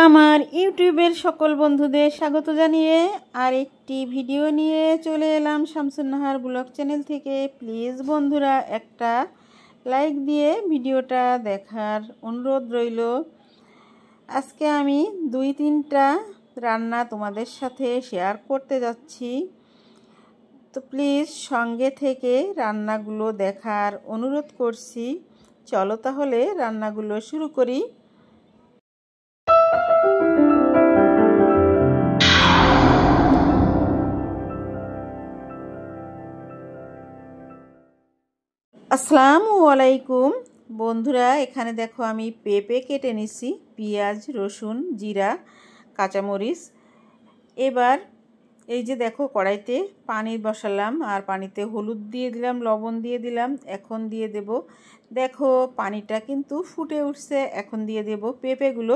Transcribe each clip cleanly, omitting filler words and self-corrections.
আমার ইউটিউবের সকল বন্ধুদের স্বাগত জানিয়ে আর একটি ভিডিও নিয়ে চলে এলাম শামসুন নাহার ব্লগ চ্যানেল থেকে। প্লিজ বন্ধুরা একটা লাইক দিয়ে ভিডিওটা দেখার অনুরোধ রইল। আজকে আমি 2-3টা রান্না তোমাদের সাথে শেয়ার করতে যাচ্ছি, তো প্লিজ সঙ্গে থেকে রান্নাগুলো দেখার অনুরোধ করছি। চলো তাহলে রান্নাগুলো শুরু করি। আসসালামু আলাইকুম বন্ধুরা, এখানে দেখো আমি পেঁপে কেটে নিছি, পেঁয়াজ, রসুন, জিরা, কাঁচামরিচ। এবার এই যে দেখো কড়াইতে পানি বসালাম আর পানিতে হলুদ দিয়ে দিলাম, লবণ দিয়ে দিলাম। এখন দিয়ে দেব, দেখো পানিটা কিন্তু ফুটে উঠছে। এখন দিয়ে দেব পেঁপেগুলো।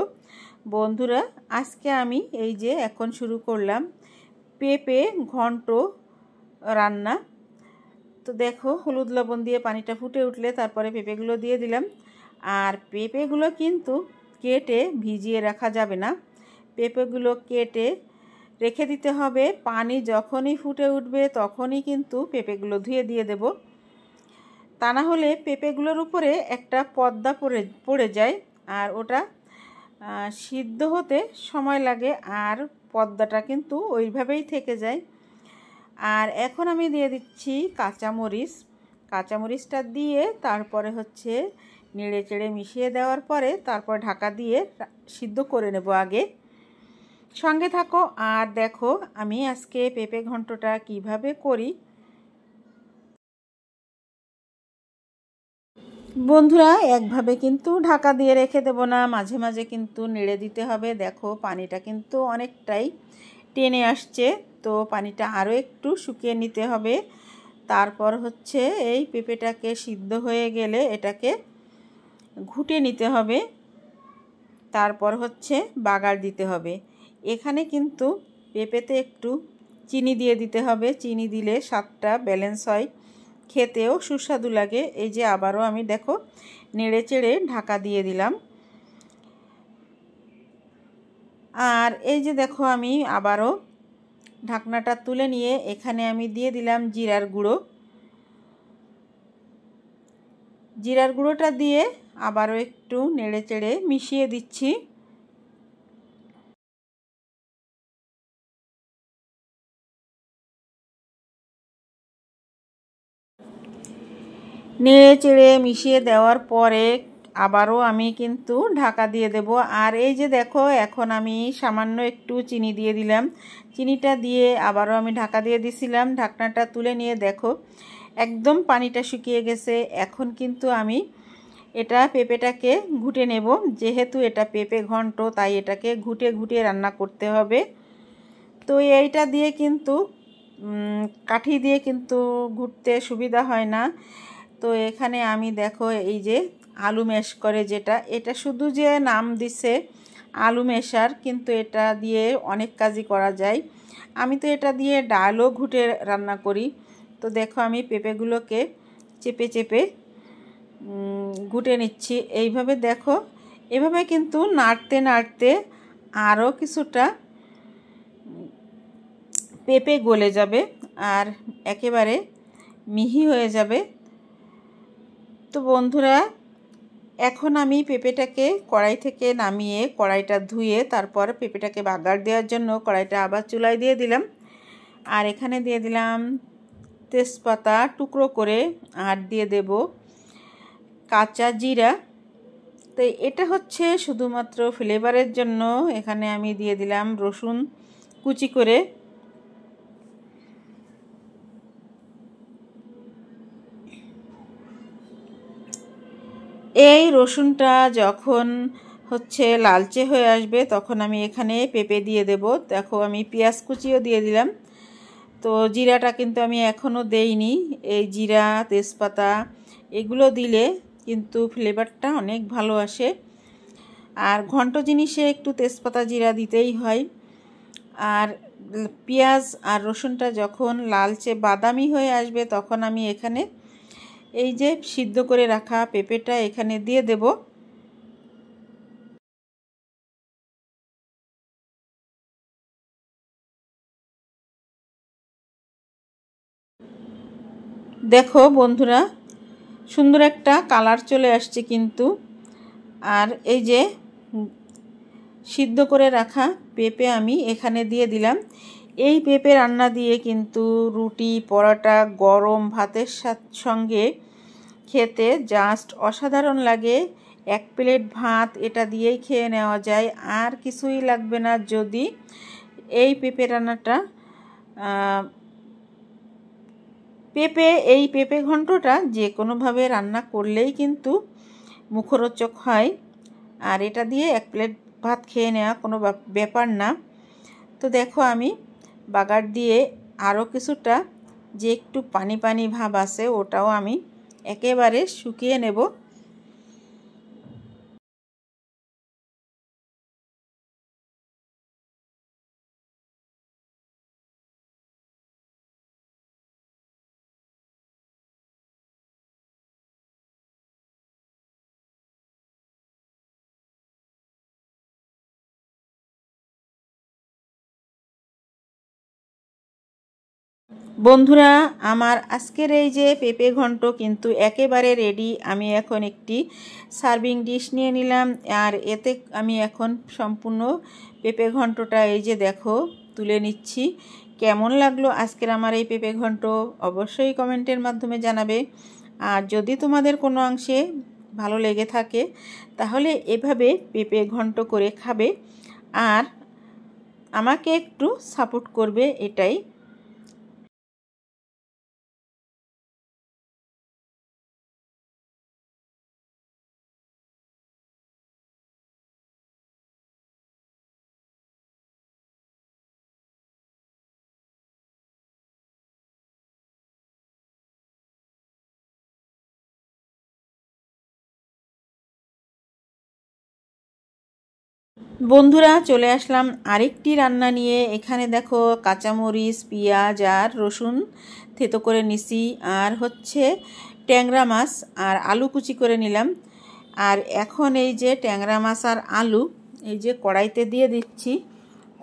বন্ধুরা আজকে আমি এই যে এখন শুরু করলাম পেঁপে ঘন্ট রান্না। তো দেখো হলুদ লবণ দিয়ে পানিটা ফুটে উঠলে তারপরে পেঁপেগুলো দিয়ে দিলাম। আর পেঁপেগুলো কিন্তু কেটে ভিজিয়ে রাখা যাবে না, পেঁপেগুলো কেটে রেখে দিতে হবে। পানি যখনই ফুটে উঠবে তখনই কিন্তু পেঁপেগুলো ধুয়ে দিয়ে দেব, তা না হলে পেঁপেগুলোর উপরে একটা পর্দা পড়ে যায় আর ওটা সিদ্ধ হতে সময় লাগে, আর পর্দাটা কিন্তু ওইভাবেই থেকে যায়। আর এখন আমি দিয়ে দিচ্ছি কাঁচামরিচ। কাঁচামরিচটা দিয়ে তারপরে হচ্ছে নেড়ে চেড়ে মিশিয়ে দেওয়ার পরে তারপর ঢাকা দিয়ে সিদ্ধ করে নেব আগে। সঙ্গে থাকো আর দেখো আমি আজকে পেঁপে ঘন্টটা কিভাবে করি। বন্ধুরা একভাবে কিন্তু ঢাকা দিয়ে রেখে দেব না, মাঝে মাঝে কিন্তু নেড়ে দিতে হবে। দেখো পানিটা কিন্তু অনেকটাই টেনে আসছে, তো পানিটা আরও একটু শুকিয়ে নিতে হবে। তারপর হচ্ছে এই পেঁপেটাকে সিদ্ধ হয়ে গেলে এটাকে ঘুটে নিতে হবে, তারপর হচ্ছে বাগার দিতে হবে। এখানে কিন্তু পেঁপেতে একটু চিনি দিয়ে দিতে হবে, চিনি দিলে স্বাদটা ব্যালেন্স হয়, খেতেও সুস্বাদু লাগে। এই যে আবারও আমি দেখো নেড়ে চেড়ে ঢাকা দিয়ে দিলাম। আর এই যে দেখো আমি আবারও ঢাকনাটা তুলে নিয়ে এখানে আমি দিয়ে দিলাম জিরার গুঁড়ো। জিরার গুঁড়োটা দিয়ে আবারও একটু নেড়ে চেড়ে মিশিয়ে দিচ্ছি। নেড়ে চেড়ে মিশিয়ে দেওয়ার পরে আবারও আমি কিন্তু ঢাকা দিয়ে দেব। আর এই যে দেখো এখন আমি সামান্য একটু চিনি দিয়ে দিলাম, চিনিটা দিয়ে আবারও আমি ঢাকা দিয়ে দিছিলাম। ঢাকনাটা তুলে নিয়ে দেখো একদম পানিটা শুকিয়ে গেছে। এখন কিন্তু আমি এটা পেঁপেটাকে ঘুটে নেব, যেহেতু এটা পেঁপে ঘন্ট তাই এটাকে ঘুটে ঘুটে রান্না করতে হবে। তো এইটা দিয়ে কিন্তু কাঠি দিয়ে কিন্তু ঘুটতে সুবিধা হয় না। তো এখানে আমি দেখো এই যে আলু ম্যাশ করে যেটা, এটা শুধু যে নাম দিছে আলু মেশার, কিন্তু এটা দিয়ে অনেক কাজই করা যায়। আমি তো এটা দিয়ে ডালও ঘুটে রান্না করি। তো দেখো আমি পেঁপেগুলোকে চেপে চেপে ঘুটে নিচ্ছি এইভাবে। দেখো এভাবে কিন্তু নাড়তে নাড়তে আরও কিছুটা পেঁপে গলে যাবে আর একেবারে মিহি হয়ে যাবে। তো বন্ধুরা এখন আমি পেঁপেটাকে কড়াই থেকে নামিয়ে কড়াইটা ধুয়ে তারপর পেঁপেটাকে বাগার দেওয়ার জন্য কড়াইটা আবার চুলায় দিয়ে দিলাম। আর এখানে দিয়ে দিলাম তেজপাতা টুকরো করে, আর দিয়ে দেব কাঁচা জিরা। তো এটা হচ্ছে শুধুমাত্র ফ্লেভারের জন্য। এখানে আমি দিয়ে দিলাম রসুন কুচি করে। এই রসুনটা যখন হচ্ছে লালচে হয়ে আসবে তখন আমি এখানে পেঁপে দিয়ে দেব। দেখো আমি পেঁয়াজ কুচিও দিয়ে দিলাম। তো জিরাটা কিন্তু আমি এখনও দেইনি। এই জিরা তেজপাতা এগুলো দিলে কিন্তু ফ্লেভারটা অনেক ভালো আসে, আর ঘন্ট জিনিসে একটু তেজপাতা জিরা দিতেই হয়। আর পেঁয়াজ আর রসুনটা যখন লালচে বাদামি হয়ে আসবে তখন আমি এখানে এই যে সিদ্ধ করে রাখা পেঁপেটা এখানে দিয়ে দেব। দেখো বন্ধুরা, সুন্দর একটা কালার চলে আসছে কিন্তু। আর এই যে সিদ্ধ করে রাখা পেঁপে আমি এখানে দিয়ে দিলাম। এই পেঁপে রান্না দিয়ে কিন্তু রুটি, পরোটা, গরম ভাতের সঙ্গে খেতে জাস্ট অসাধারণ লাগে। এক প্লেট ভাত এটা দিয়েই খেয়ে নেওয়া যায়, আর কিছুই লাগবে না। যদি এই পেঁপে রান্নাটা এই পেঁপে ঘন্টটা যে কোনোভাবে রান্না করলেই কিন্তু মুখরোচক হয়। আর এটা দিয়ে এক প্লেট ভাত খেয়ে নেওয়া কোনো ব্যাপার না। তো দেখো আমি বাগার দিয়ে আরও কিছুটা যে একটু পানি পানি ভাব আছে ওটাও আমি একেবারে শুকিয়ে নেব। বন্ধুরা, আমার আজকের এই যে পেঁপে ঘন্ট কিন্তু একেবারে রেডি। আমি এখন একটি সার্ভিং ডিশ নিয়ে নিলাম, আর এতে আমি এখন সম্পূর্ণ পেঁপে ঘন্টটা এই যে দেখো তুলে নিচ্ছি। কেমন লাগলো আজকের আমার এই পেঁপে ঘন্ট অবশ্যই কমেন্টের মাধ্যমে জানাবে। আর যদি তোমাদের কোনো অংশে ভালো লেগে থাকে তাহলে এভাবে পেঁপে ঘন্ট করে খাবে আর আমাকে একটু সাপোর্ট করবে, এটাই। বন্ধুরা, চলে আসলাম আরেকটি রান্না নিয়ে। এখানে দেখো কাঁচামরিচ, পেঁয়াজ আর রসুন থেতো করে নিছি, আর হচ্ছে ট্যাংরা মাছ আর আলু কুচি করে নিলাম। আর এখন এই যে ট্যাংরা মাছ আর আলু এই যে কড়াইতে দিয়ে দিচ্ছি।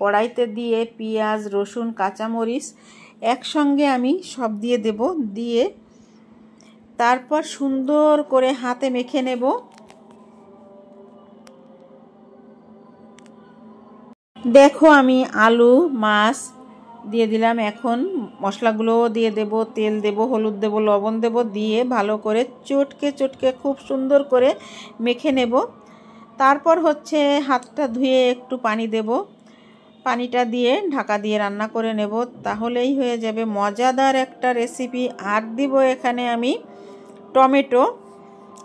কড়াইতে দিয়ে পেঁয়াজ, রসুন, কাঁচামরিচ একসঙ্গে আমি সব দিয়ে দেব। দিয়ে তারপর সুন্দর করে হাতে মেখে নেব। দেখো আমি আলু, মাছ দিয়ে দিলাম। এখন মশলাগুলোও দিয়ে দেব, তেল দেব, হলুদ দেব, লবণ দেব, দিয়ে ভালো করে চটকে চটকে খুব সুন্দর করে মেখে নেব। তারপর হচ্ছে হাতটা ধুয়ে একটু পানি দেব। পানিটা দিয়ে ঢাকা দিয়ে রান্না করে নেব, তাহলেই হয়ে যাবে মজাদার একটা রেসিপি। আর দিব এখানে আমি টমেটো।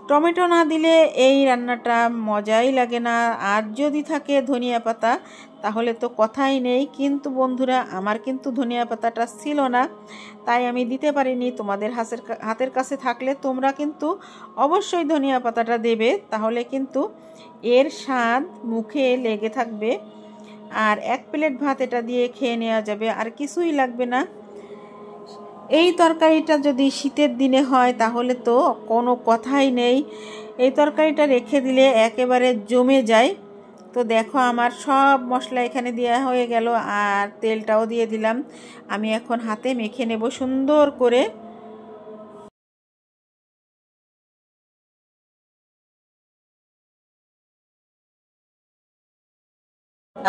টমেটো না দিলে এই রান্নাটা মজাই লাগে না। আর যদি থাকে ধনিয়া পাতা তাহলে তো কথাই নেই। কিন্তু বন্ধুরা, আমার কিন্তু ধনিয়া পাতাটা ছিল না, তাই আমি দিতে পারিনি। তোমাদের হাতের কাছে থাকলে তোমরা কিন্তু অবশ্যই ধনিয়া পাতাটা দেবে, তাহলে কিন্তু এর স্বাদ মুখে লেগে থাকবে। আর এক প্লেট ভাত এটা দিয়ে খেয়ে নেওয়া যাবে, আর কিছুই লাগবে না। এই তরকারিটা যদি শীতের দিনে হয় তাহলে তো কোনো কথাই নেই। এই তরকারিটা রেখে দিলে একেবারে জমে যায়। তো দেখো আমার সব মশলা এখানে দেওয়া হয়ে গেল, আর তেলটাও দিয়ে দিলাম। আমি এখন হাতে মেখে নেব সুন্দর করে।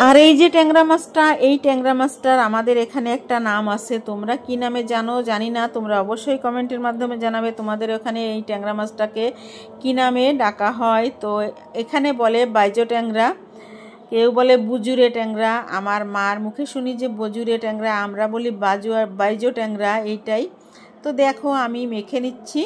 আর এই যে ট্যাংরা মাছটা, এই ট্যাংরা মাছটার আমাদের এখানে একটা নাম আছে। তোমরা কি নামে জানো জানি না, তোমরা অবশ্যই কমেন্টের মাধ্যমে জানাবে তোমাদের ওখানে এই ট্যাংরা মাছটাকে কি নামে ডাকা হয়। তো এখানে বলে বাইজো ট্যাংরা, কেউ বলে বুজুরে ট্যাংরা। আমার মার মুখে শুনি যে বজুরে ট্যাংরা, আমরা বলি বাইজো ট্যাংরা, এইটাই। তো দেখো আমি মেখে নিচ্ছি।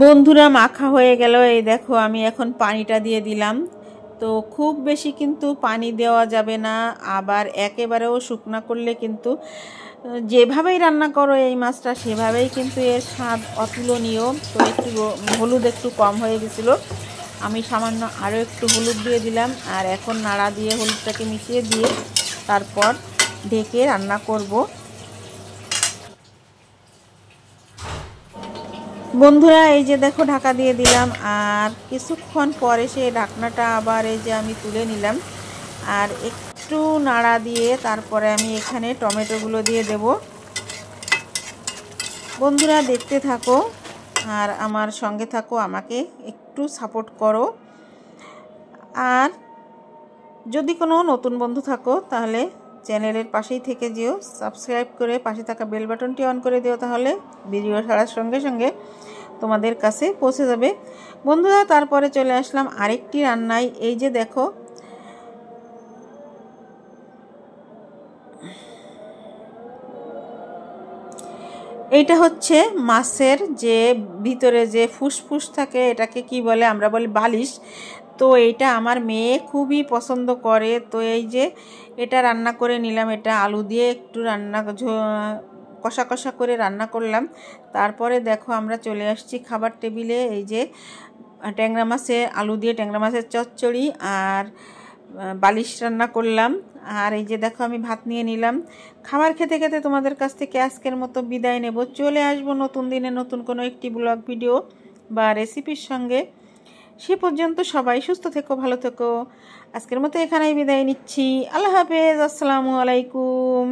বন্ধুরা মাখা হয়ে গেল। এই দেখো আমি এখন পানিটা দিয়ে দিলাম। তো খুব বেশি কিন্তু পানি দেওয়া যাবে না, আবার একেবারেও শুকনা করলে কিন্তু যেভাবেই রান্না করো এই মাছটা সেভাবেই কিন্তু এর স্বাদ অতুলনীয়। তো একটু হলুদ একটু কম হয়ে গেছিলো, আমি সামান্য আরও একটু হলুদ দিয়ে দিলাম। আর এখন নাড়া দিয়ে হলুদটাকে মিশিয়ে দিয়ে তারপর ঢেকে রান্না করব। বন্ধুরা এই যে দেখো ঢাকা দিয়ে দিলাম, আর কিছুক্ষণ পরে সেই ঢাকনাটা আবার এই যে আমি তুলে নিলাম। আর একটু নাড়া দিয়ে তারপরে আমি এখানে টমেটোগুলো দিয়ে দেব। বন্ধুরা দেখতে থাকো আর আমার সঙ্গে থাকো, আমাকে একটু সাপোর্ট করো। আর যদি কোনো নতুন বন্ধু থাকো তাহলে চ্যানেলের পাশেই থেকে যেও, সাবস্ক্রাইব করে পাশে থাকা বেল বাটনটি অন করে দিও, তাহলে ভিডিও ছাড়ার সঙ্গে সঙ্গে তোমাদের কাছে পৌঁছে যাবে। বন্ধুরা তারপরে চলে আসলাম আরেকটি রান্নায়। এই যে দেখো এইটা হচ্ছে মাছের যে ভিতরে যে ফুসফুস থাকে, এটাকে কি বলে, আমরা বলি বালিশ। তো এইটা আমার মেয়ে খুবই পছন্দ করে। তো এই যে এটা রান্না করে নিলাম, এটা আলু দিয়ে একটু কষা কষা করে রান্না করলাম। তারপরে দেখো আমরা চলে আসছি খাবার টেবিলে। এই যে ট্যাংরা মাছের আলু দিয়ে ট্যাংরা মাছের চচ্চড়ি আর বালিশ রান্না করলাম। আর এই যে দেখো আমি ভাত নিয়ে নিলাম। খাবার খেতে খেতে তোমাদের কাছ থেকে আজকের মতো বিদায় নেব। চলে আসবো নতুন দিনে নতুন কোনো একটি ব্লগ ভিডিও বা রেসিপির সঙ্গে। সে পর্যন্ত সবাই সুস্থ থেকো, ভালো থেকো। আজকের মতো এখানেই বিদায় নিচ্ছি। আল্লাহ হাফেজ, আসসালামু আলাইকুম।